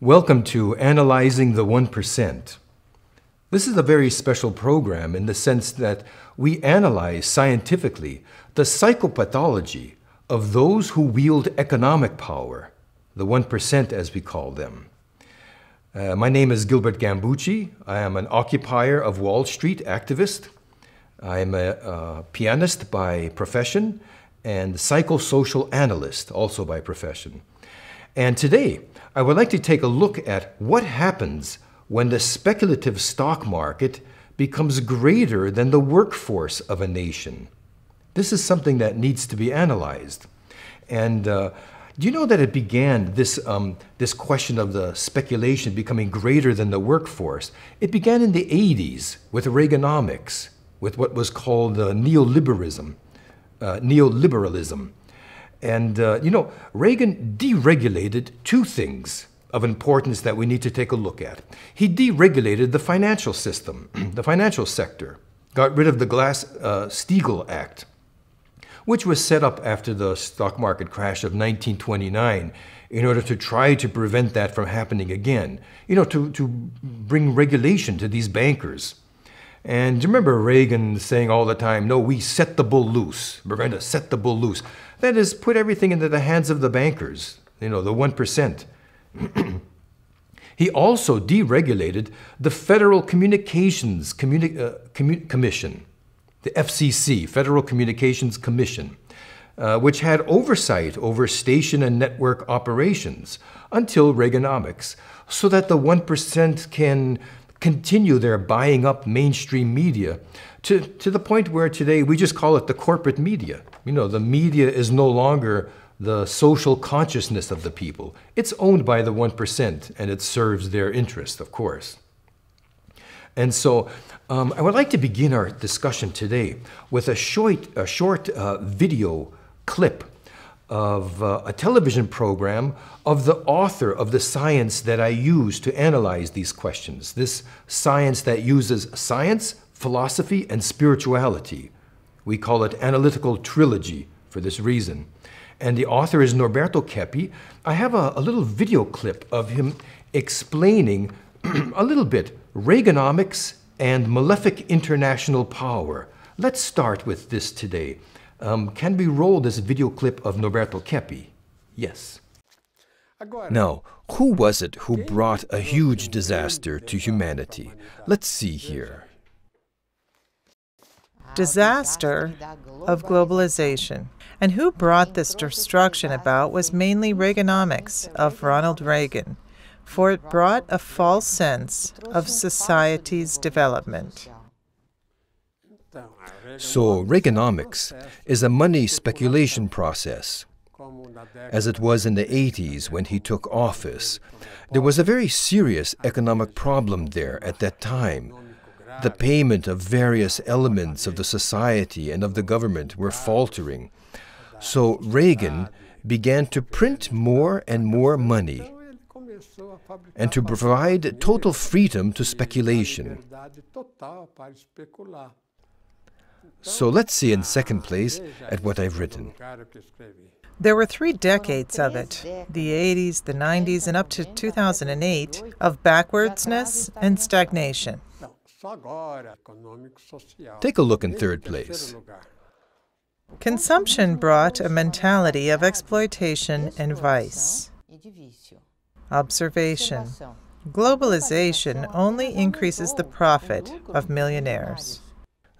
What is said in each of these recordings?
Welcome to Analyzing the 1%. This is a very special program in the sense that we analyze scientifically the psychopathology of those who wield economic power, the 1% as we call them. My name is Gilbert Gambucci. I am an occupier of Wall Street activist. I am a pianist by profession and psychosocial analyst also by profession. And today, I would like to take a look at what happens when the speculative stock market becomes greater than the workforce of a nation. This is something that needs to be analyzed. And do you know that it began, this question of the speculation becoming greater than the workforce? It began in the 80s with Reaganomics, with what was called neoliberalism. And, Reagan deregulated two things of importance that we need to take a look at. He deregulated the financial system, the financial sector, got rid of the Glass-Steagall Act, which was set up after the stock market crash of 1929 in order to try to prevent that from happening again, to bring regulation to these bankers. And do you remember Reagan saying all the time, no, we set the bull loose. We're going to set the bull loose. That is, put everything into the hands of the bankers, the 1%. He also deregulated the Federal Communications Commission, the FCC, Federal Communications Commission, which had oversight over station and network operations until Reaganomics, so that the 1% can continue their buying up mainstream media to the point where today we just call it the corporate media. The media is no longer the social consciousness of the people. It's owned by the 1% and it serves their interest, of course. And so I would like to begin our discussion today with a short video clip of a television program of the author of the science that I use to analyze these questions. This science that uses science, philosophy, and spirituality. We call it analytical trilogy for this reason. And the author is Dr.Keppe. I have a little video clip of him explaining a little bit Reaganomics and Malefic international power. Let's start with this today. Can we roll this video clip of Dr.Keppe? Yes. Now, who was it who brought a huge disaster to humanity? Let's see here. Disaster of globalization. And who brought this destruction about was mainly Reaganomics of Ronald Reagan, for it brought a false sense of society's development. So Reaganomics is a money speculation process. As it was in the 80s when he took office, there was a very serious economic problem there at that time. The payment of various elements of the society and of the government were faltering. So Reagan began to print more and more money and to provide total freedom to speculation. So let's see in second place at what I've written. There were 3 decades of it, the 80s, the 90s, and up to 2008, of backwardsness and stagnation. Take a look in third place. Consumption brought a mentality of exploitation and vice. Observation. Globalization only increases the profit of millionaires.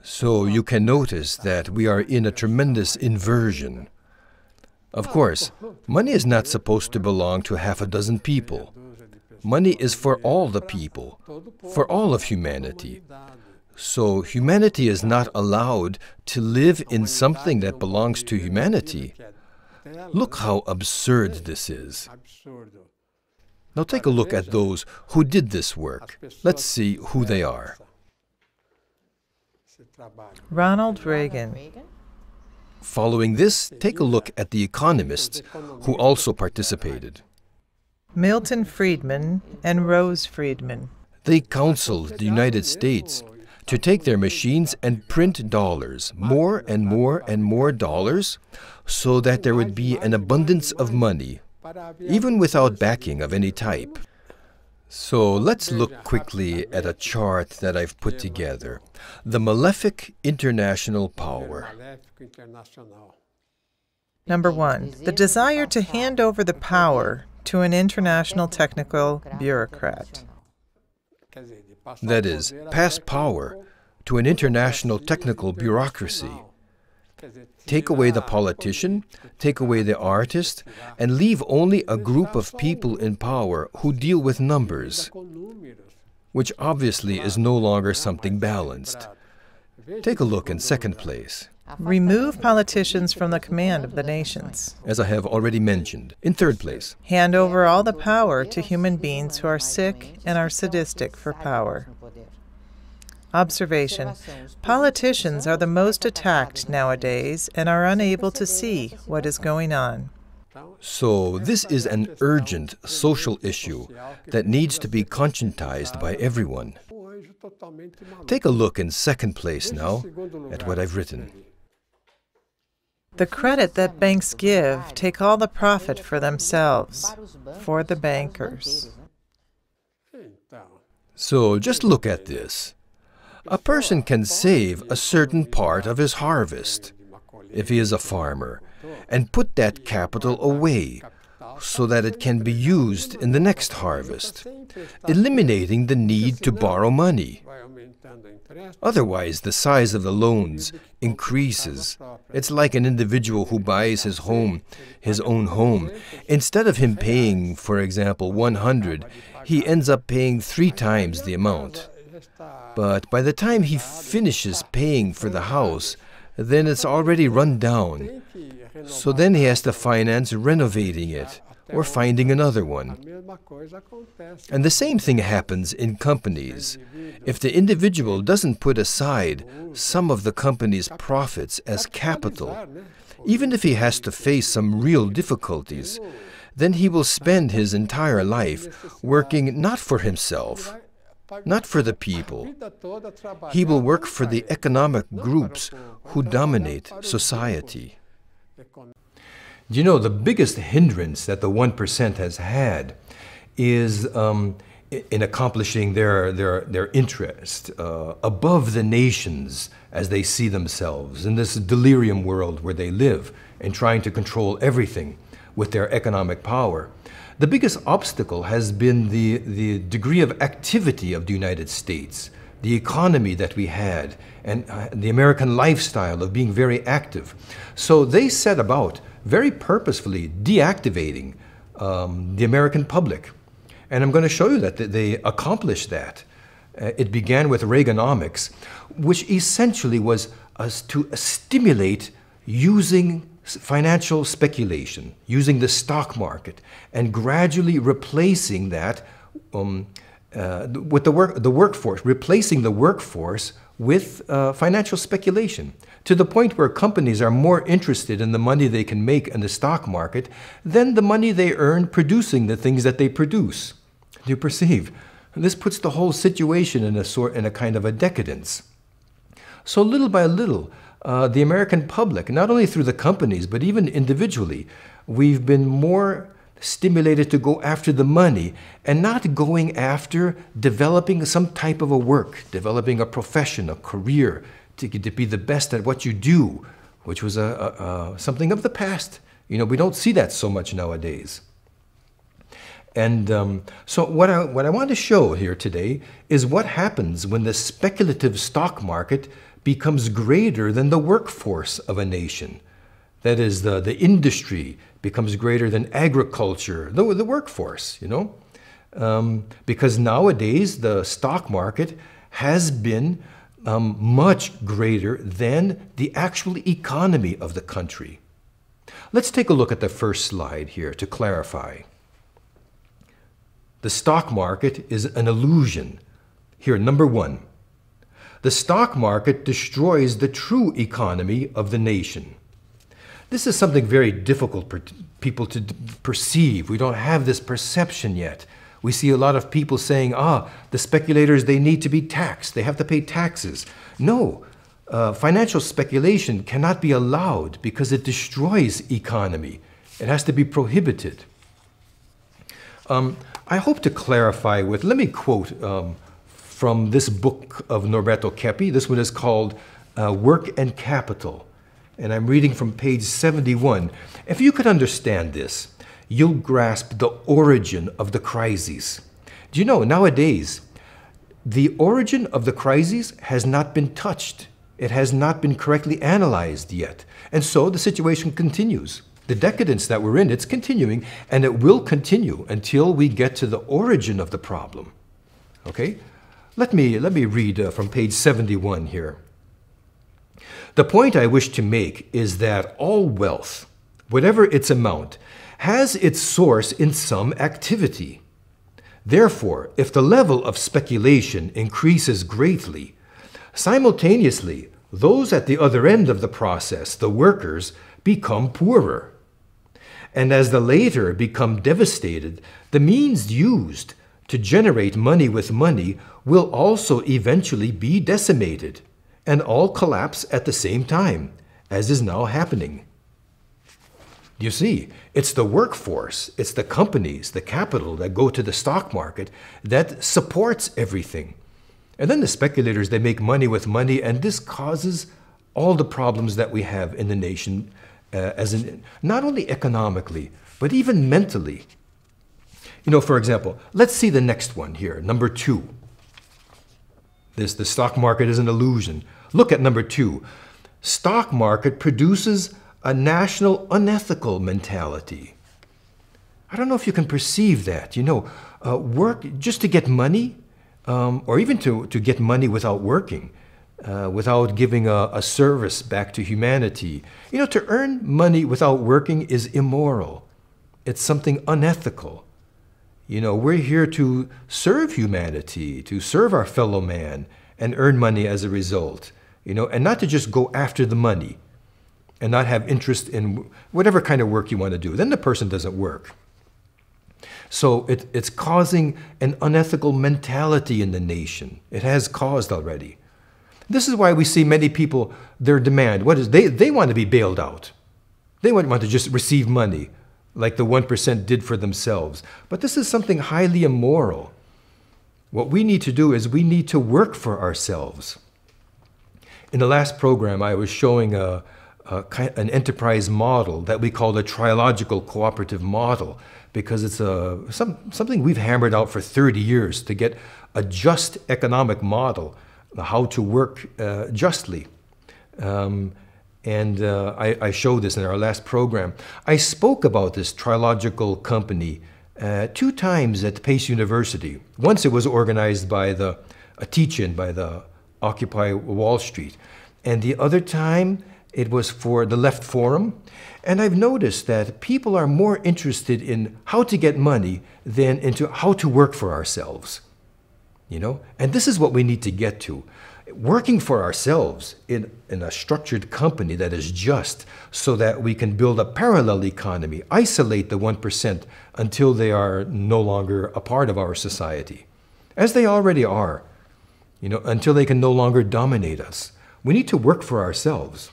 So you can notice that we are in a tremendous inversion. Of course, money is not supposed to belong to half a dozen people. Money is for all the people, for all of humanity. So humanity is not allowed to live in something that belongs to humanity. Look how absurd this is. Now take a look at those who did this work. Let's see who they are. Ronald Reagan. Following this, take a look at the economists who also participated. Milton Friedman and Rose Friedman. They counseled the United States to take their machines and print dollars, more and more and more dollars, so that there would be an abundance of money, even without backing of any type. So let's look quickly at a chart that I've put together. The Malefic international power. Number 1, the desire to hand over the power to an international technical bureaucrat. That is, pass power to an international technical bureaucracy. Take away the politician, take away the artist, and leave only a group of people in power who deal with numbers, which obviously is no longer something balanced. Take a look in second place. Remove politicians from the command of the nations. As I have already mentioned. In third place. Hand over all the power to human beings who are sick and are sadistic for power. Observation. Politicians are the most attacked nowadays and are unable to see what is going on. So this is an urgent social issue that needs to be conscientized by everyone. Take a look in second place now at what I've written. The credit that banks give take all the profit for themselves, for the bankers. So just look at this. A person can save a certain part of his harvest, if he is a farmer, and put that capital away so that it can be used in the next harvest, eliminating the need to borrow money. Otherwise, the size of the loans increases. It's like an individual who buys his own home. Instead of him paying, for example, 100, he ends up paying 3 times the amount. But by the time he finishes paying for the house, then it's already run down. So then he has to finance renovating it or finding another one. And the same thing happens in companies. If the individual doesn't put aside some of the company's profits as capital, even if he has to face some real difficulties, then he will spend his entire life working not for himself, not for the people. He will work for the economic groups who dominate society. You know, the biggest hindrance that the 1% has had is in accomplishing their interest above the nations as they see themselves in this delirium world where they live and trying to control everything with their economic power. The biggest obstacle has been the degree of activity of the United States, the economy that we had, and the American lifestyle of being very active. So they set about very purposefully deactivating the American public. And I'm going to show you that they accomplished that. It began with Reaganomics, which essentially was to stimulate using financial speculation, using the stock market, and gradually replacing that with the workforce, replacing the workforce with financial speculation, to the point where companies are more interested in the money they can make in the stock market than the money they earn producing the things that they produce. Do you perceive? This puts the whole situation in a kind of a decadence. So little by little, the American public, not only through the companies, but even individually, we've been more stimulated to go after the money and not going after developing some type of a work, developing a profession, a career, to be the best at what you do, which was something of the past. You know, we don't see that so much nowadays. And so what I want to show here today is what happens when the speculative stock market becomes greater than the workforce of a nation. That is, the industry becomes greater than agriculture, the workforce, you know. Because nowadays the stock market has been much greater than the actual economy of the country. Let's take a look at the first slide here to clarify. The stock market is an illusion. Here, number 1. The stock market destroys the true economy of the nation. This is something very difficult for people to perceive. We don't have this perception yet. We see a lot of people saying, the speculators, they need to be taxed. They have to pay taxes. No, financial speculation cannot be allowed because it destroys economy. It has to be prohibited. I hope to clarify with, let me quote from this book of Dr.Keppe. This one is called Work and Capital. And I'm reading from page 71. If you could understand this, you'll grasp the origin of the crises. Do you know, nowadays, the origin of the crises has not been touched. It has not been correctly analyzed yet. And so the situation continues. The decadence that we're in, it's continuing, and it will continue until we get to the origin of the problem. Okay? Let me read from page 71 here. The point I wish to make is that all wealth, whatever its amount, has its source in some activity. Therefore, if the level of speculation increases greatly, simultaneously, those at the other end of the process, the workers, become poorer. And as the later become devastated, the means used to generate money with money will also eventually be decimated, and all collapse at the same time, as is now happening. You see, it's the workforce, it's the companies, the capital that go to the stock market that supports everything. And then the speculators, they make money with money, and this causes all the problems that we have in the nation, not only economically, but even mentally. You know, for example, let's see the next one here, number 2. The stock market is an illusion. Look at number 2. Stock market produces a national unethical mentality. I don't know if you can perceive that. You know, work just to get money, or even to get money without working, without giving a service back to humanity. You know, to earn money without working is immoral. It's something unethical. You know, we're here to serve humanity, to serve our fellow man, and earn money as a result. You know, and not to just go after the money and not have interest in whatever kind of work you want to do. Then the person doesn't work. So it's causing an unethical mentality in the nation. It has caused already. This is why we see many people, their demand, what is, they want to be bailed out. They want to just receive money like the 1% did for themselves. But this is something highly immoral. What we need to do is we need to work for ourselves. In the last program, I was showing an enterprise model that we call the trilogical cooperative model, because it's something we've hammered out for 30 years to get a just economic model, how to work justly. I showed this in our last program. I spoke about this trilogical company 2 times at Pace University. Once it was organized by a teach-in by the Occupy Wall Street. And the other time, it was for the Left Forum. And I've noticed that people are more interested in how to get money than into how to work for ourselves. You know? And this is what we need to get to. Working for ourselves in a structured company that is just, so that we can build a parallel economy, isolate the 1% until they are no longer a part of our society, as they already are. You know, until they can no longer dominate us. We need to work for ourselves.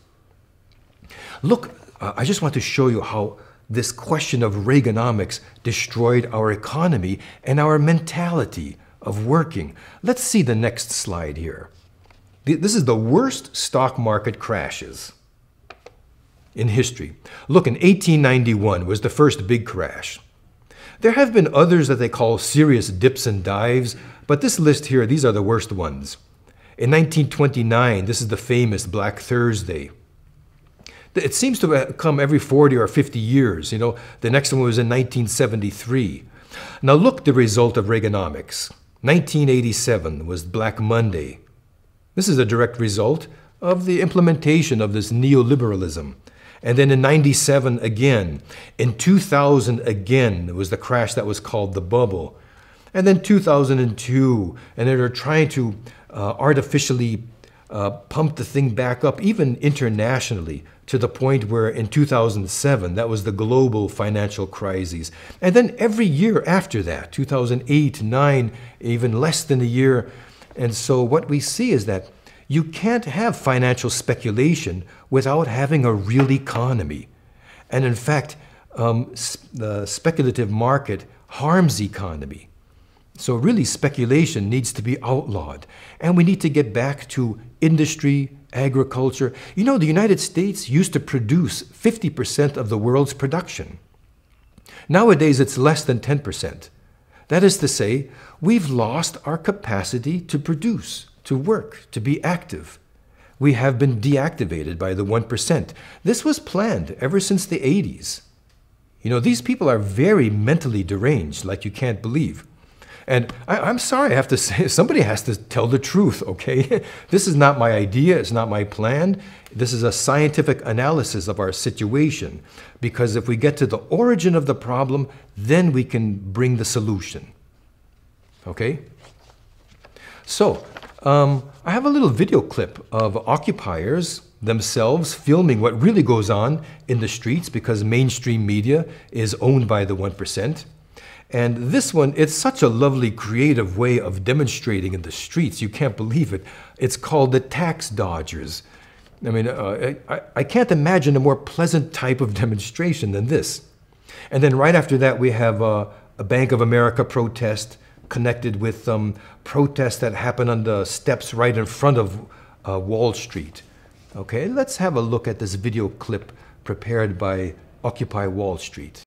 Look, I just want to show you how this question of Reaganomics destroyed our economy and our mentality of working. Let's see the next slide here. This is the worst stock market crashes in history. Look, in 1891 was the first big crash. There have been others that they call serious dips and dives, but this list here, these are the worst ones. In 1929, this is the famous Black Thursday. It seems to come every 40 or 50 years. You know, the next one was in 1973. Now look the result of Reaganomics. 1987 was Black Monday. This is a direct result of the implementation of this neoliberalism. And then in 97 again. In 2000 again, it was the crash that was called the bubble. And then 2002, and they're trying to artificially pump the thing back up, even internationally, to the point where in 2007, that was the global financial crisis. And then every year after that, 2008, 9, even less than a year. And so what we see is that you can't have financial speculation without having a real economy. And in fact, the speculative market harms the economy. So really, speculation needs to be outlawed. And we need to get back to industry, agriculture. You know, the United States used to produce 50% of the world's production. Nowadays, it's less than 10%. That is to say, we've lost our capacity to produce, to work, to be active. We have been deactivated by the 1%. This was planned ever since the 80s. You know, these people are very mentally deranged, like you can't believe. And I'm sorry, I have to say, somebody has to tell the truth, okay? This is not my idea, it's not my plan. This is a scientific analysis of our situation. Because if we get to the origin of the problem, then we can bring the solution, okay? So, I have a little video clip of occupiers themselves filming what really goes on in the streets because mainstream media is owned by the 1%. And this one, it's such a lovely, creative way of demonstrating in the streets. You can't believe it. It's called the tax dodgers. I mean, I can't imagine a more pleasant type of demonstration than this. And then right after that, we have a Bank of America protest connected with protests that happen on the steps right in front of Wall Street. Okay, let's have a look at this video clip prepared by Occupy Wall Street.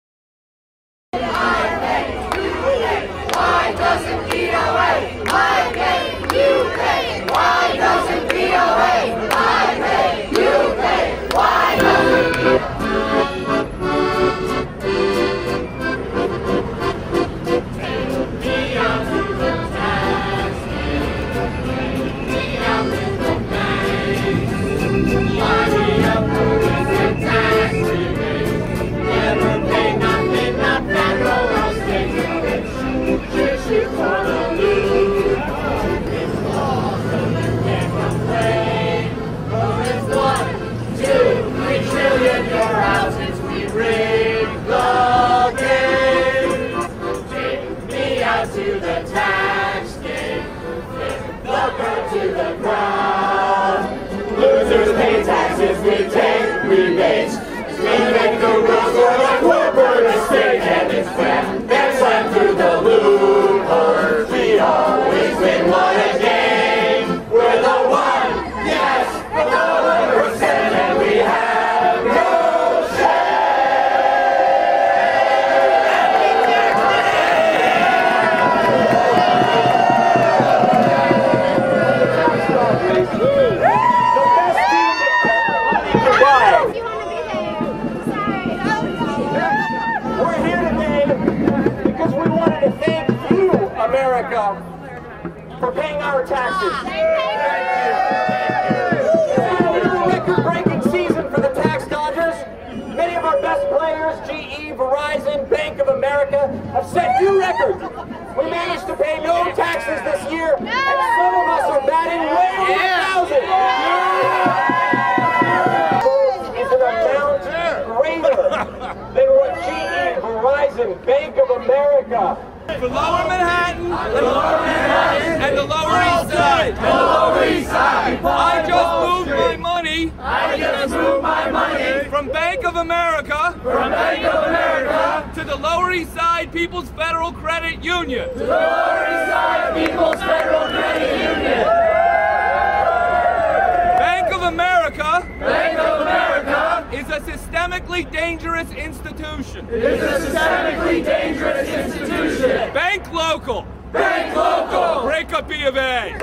Why doesn't DOA? I pay, you pay. Why doesn't DOA? I pay, you pay. Why doesn't take me out to the tax, take me out to the bank. Money up police and tax rebates. Never pay nothing, not federal or state. Shoot for the loot. It's law, so you can't complain. Oh, it's 1, 2, 3 trillion you're out since we rigged the game. Take me out to the tax game. Flip the bird to the ground. Losers pay taxes, we take rebates. We make the rules for the corporate estate, and it's slammed, then slammed through the loopholes. We always win one again. We're the 1, yes, the 1%, and we have no shame. We're here today because we wanted to thank you, America, for paying our taxes. It's been a record-breaking season for the tax dodgers. Many of our best players, GE, Verizon, Bank of America, have set new records. We managed to pay no taxes this year, and some of us are batting way over 1,000. Is an amount greater than what GE, Verizon, Bank of America, for Lower Manhattan, and the Lower East Side. I just moved my money from Bank of America to the Lower East Side People's Federal Credit Union. Bank of America is a systemically dangerous institution. Bank local. Break up B of A.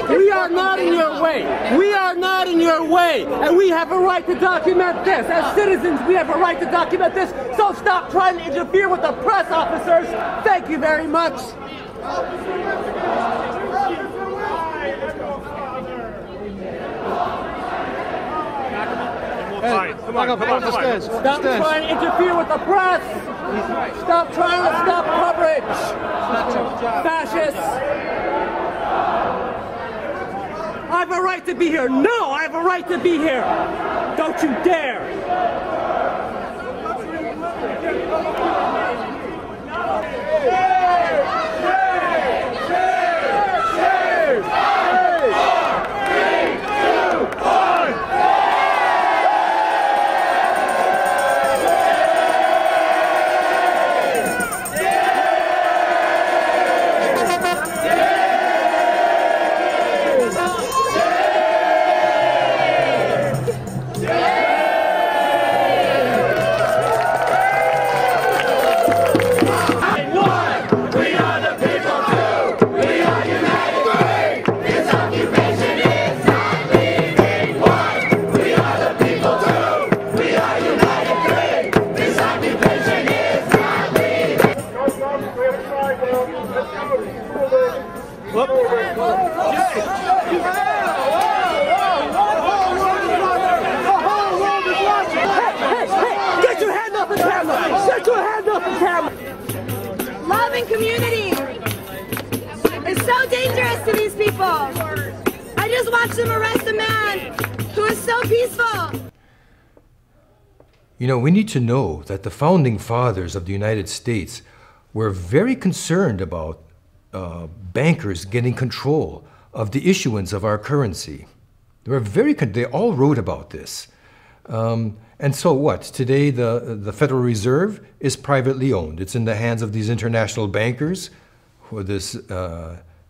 We are not in your way. We are not in your way. And we have a right to document this. As citizens, we have a right to document this. So stop trying to interfere with the press officers. Thank you very much. Hey, come on, upstairs. Stop trying to interfere with the press. Stop trying to stop coverage. Fascists. have a right to be here. No, I have a right to be here. Don't you dare. Love and community is so dangerous to these people. I just watched them arrest a man who is so peaceful. You know, we need to know that the founding fathers of the United States were very concerned about bankers getting control of the issuance of our currency. They all wrote about this. And so what? Today, the Federal Reserve is privately owned. It's in the hands of these international bankers, who this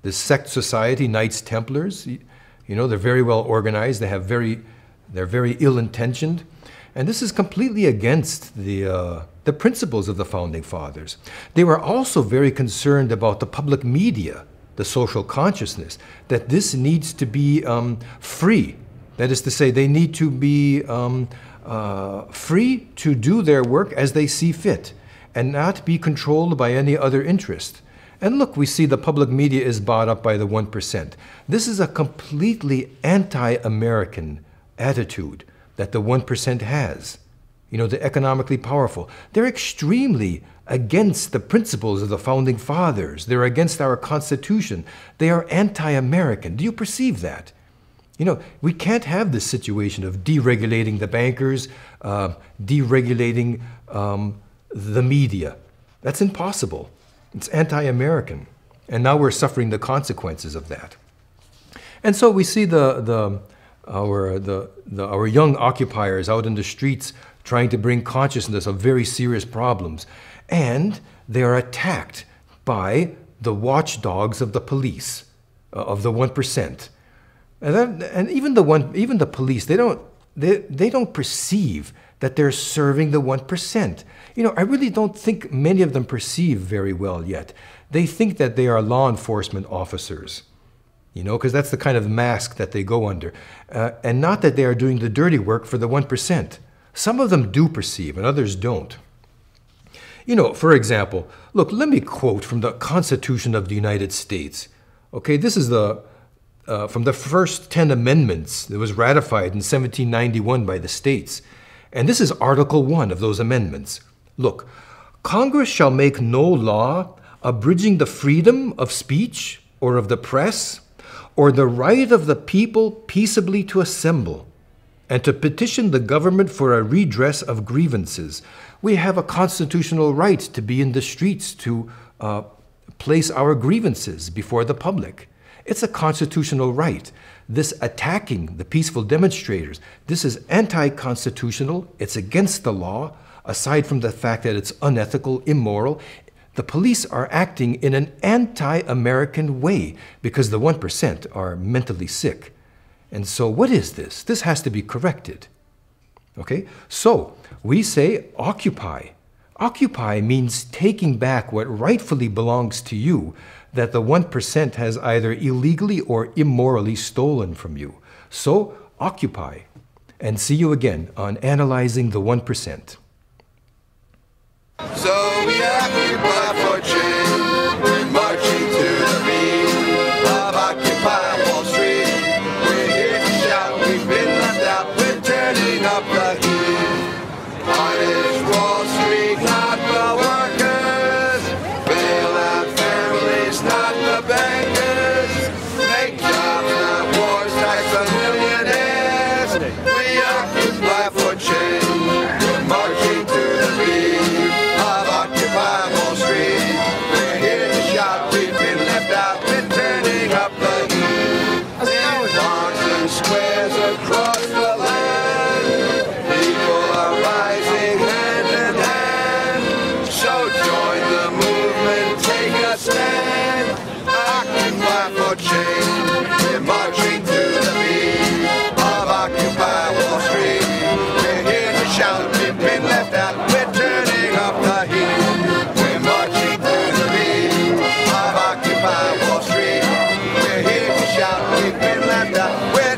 sect society, Knights Templars. You know, they're very well organized. They're very ill-intentioned. And this is completely against the principles of the Founding Fathers. They were also very concerned about the public media, the social consciousness, that this needs to be free. That is to say, they need to be free to do their work as they see fit and not be controlled by any other interest. And look, we see the public media is bought up by the 1%. This is a completely anti-American attitude that the 1% has. You know, the economically powerful. They're extremely against the principles of the Founding Fathers. They're against our Constitution. They are anti-American. Do you perceive that? You know, we can't have this situation of deregulating the bankers, deregulating the media. That's impossible. It's anti-American. And now we're suffering the consequences of that. And so we see our young occupiers out in the streets trying to bring consciousness of very serious problems. And they are attacked by the watchdogs of the police, of the 1%. And even the police, they don't perceive that they're serving the 1%. You know, I really don't think many of them perceive very well yet. They think that they are law enforcement officers, you know, because that's the kind of mask that they go under, and not that they are doing the dirty work for the 1%. Some of them do perceive, and others don't. You know, for example, look, let me quote from the Constitution of the United States. Okay, this is from the first 10 amendments that was ratified in 1791 by the states. And this is Article 1 of those amendments. Look, Congress shall make no law abridging the freedom of speech or of the press or the right of the people peaceably to assemble and to petition the government for a redress of grievances. We have a constitutional right to be in the streets to place our grievances before the public. It's a constitutional right. This attacking the peaceful demonstrators, this is anti-constitutional. It's against the law, aside from the fact that it's unethical, immoral. The police are acting in an anti-American way because the 1% are mentally sick. And so what is this? This has to be corrected. Okay? So we say occupy. Occupy means taking back what rightfully belongs to you that the 1% has either illegally or immorally stolen from you. So occupy. And see you again on Analyzing the 1%. So we occupy for change, marching to the beat of Occupy Wall Street. We're here to shout, we've been left out, we're turning up the heat. Punish Wall Street, not the workers. Bail out families, not the bankers. Make jobs, not wars, tax left out. We're